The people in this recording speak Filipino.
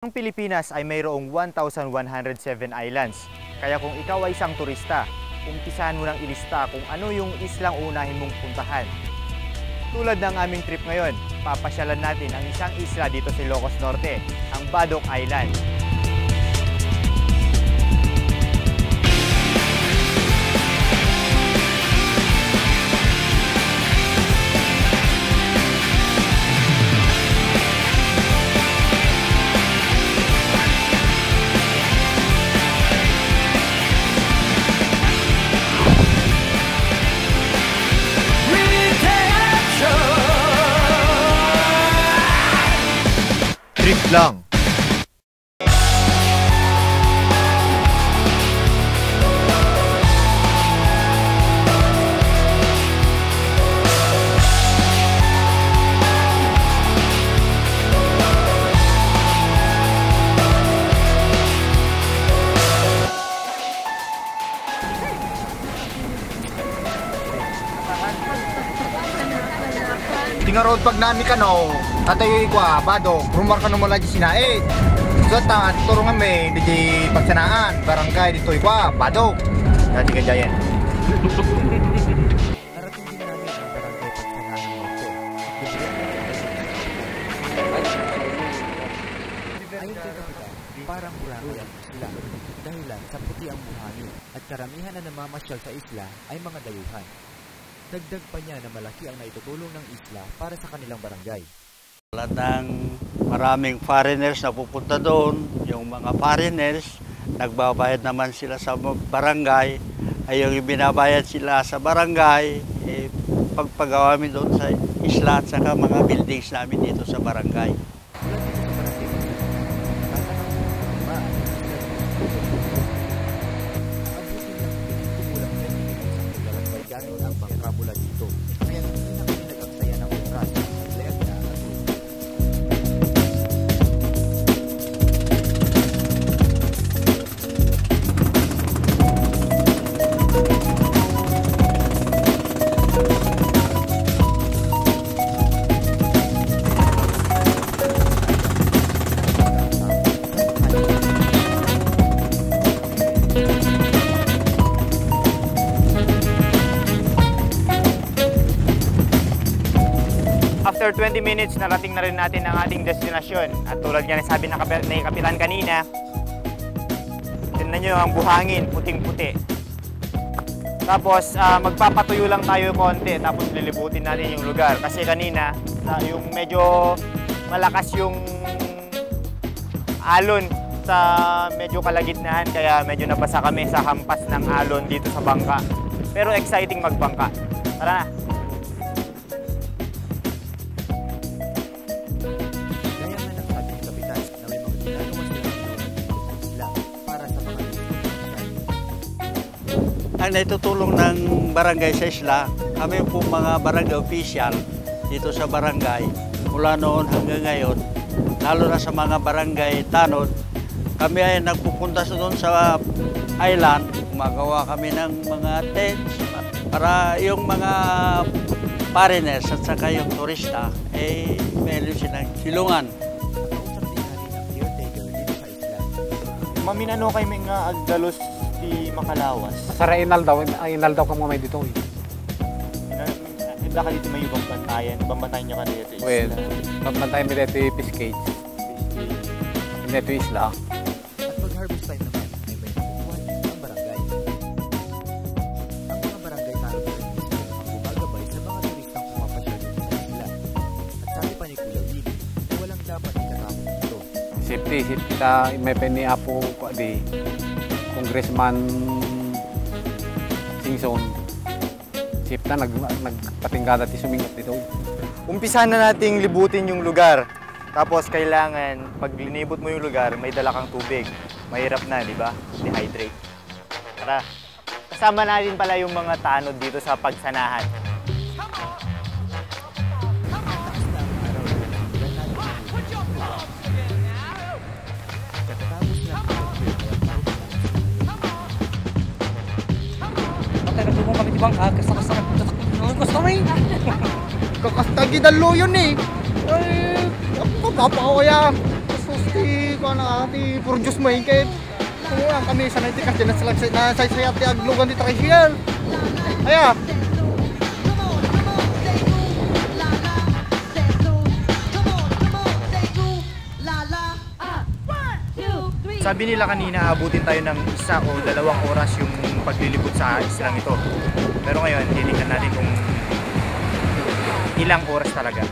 Ang Pilipinas ay mayroong 1,107 islands. Kaya kung ikaw ay isang turista, umpisahan mo nang ilista kung ano yung islang unahin mong puntahan. Tulad ng aming trip ngayon, papasyalan natin ang isang isla dito sa Ilocos Norte, ang Badoc Island. Trip lang. Tinga road pag nami ka no, tatayo ikwa, Badoc, rumar ka no mula di sinaid. So ta, turo nga may di pagsanaan, barangay dito ikwa, Badoc. Dati ka dyan. Narating din namin ang barangay pagsanaan nito. Ayon kay Kapitan, parang buraro ang isla. Dahilan sa puti ang buhangin at karamihan na namamasyal sa isla ay mga dayuhan. Dagdag pa niya na malaki ang naitutulong ng isla para sa kanilang barangay. Talagang maraming foreigners na pupunta doon. Yung mga foreigners, nagbabayad naman sila sa barangay. Ay yung binabayad sila sa barangay, pagpagawa namin doon sa isla at saka mga buildings namin dito sa barangay. Ang pangkabula dito. Kaya hindi na kami nag-aksaya ng oras. Naglayag na ang After 20 minutes, narating na rin natin ang ating destinasyon. At tulad nga na sabi ng Kapitan kanina, tingnan nyo ang buhangin, puting-puti. Tapos, magpapatuyo lang tayo konti, tapos lilibutin natin yung lugar. Kasi kanina, yung medyo malakas yung alon sa medyo kalagitnaan, kaya medyo nabasa kami sa hampas ng alon dito sa bangka. Pero exciting magbangka. Tara na! Ang naitutulong ng barangay sa isla, kami po mga barangay official dito sa barangay, mula noon hanggang ngayon, lalo na sa mga barangay tanod, kami ay nagpupunta doon sa island, gumagawa kami ng mga tents para yung mga foreigners at saka yung turista ay meron silang silungan. Maminano kayo nga agdalos di Makalawas. Sa Inal daw ka mo may dito. Hindi ka dito may ibang bantayan. Bambantayan nyo ka dito isla. Well, pagbantayan mo dito yung Piscage. Dito isla. At pag-harvest time naman, ay may nakukuhan ang barangay. Ang mga barangay taro pa rin ang gumagabay sa mga turistang pumapasyal dito sa isla. At sabi pa ni Kuya Willie, walang dapat ikatapon dito. Safety ta may peniapo ko di Congressman Singson. Sipta nagpatingkada ti sumingat dito. Umpisahan na nating libutin yung lugar. Tapos kailangan, pag linibot mo yung lugar, may dala kang tubig. Mahirap na, di ba? Dehydrate. Tara. Kasama natin pala yung mga tanod dito sa pagsanahan. Nagtutulong kami di bangka, kasta-kasta gusto mo eh. Kakastagi dalo yun eh. Ay, ako papao kaya. Susti, ko na ati puro Diyos may kahit kung ang kami sa naitikas din na say-sayat ti aglugan di Tracial. Aya. Sabi nila kanina, abutin tayo ng 1 o 2 oras yung paglilibot sa islang ito. Pero ngayon, titingnan natin kung ilang oras talaga.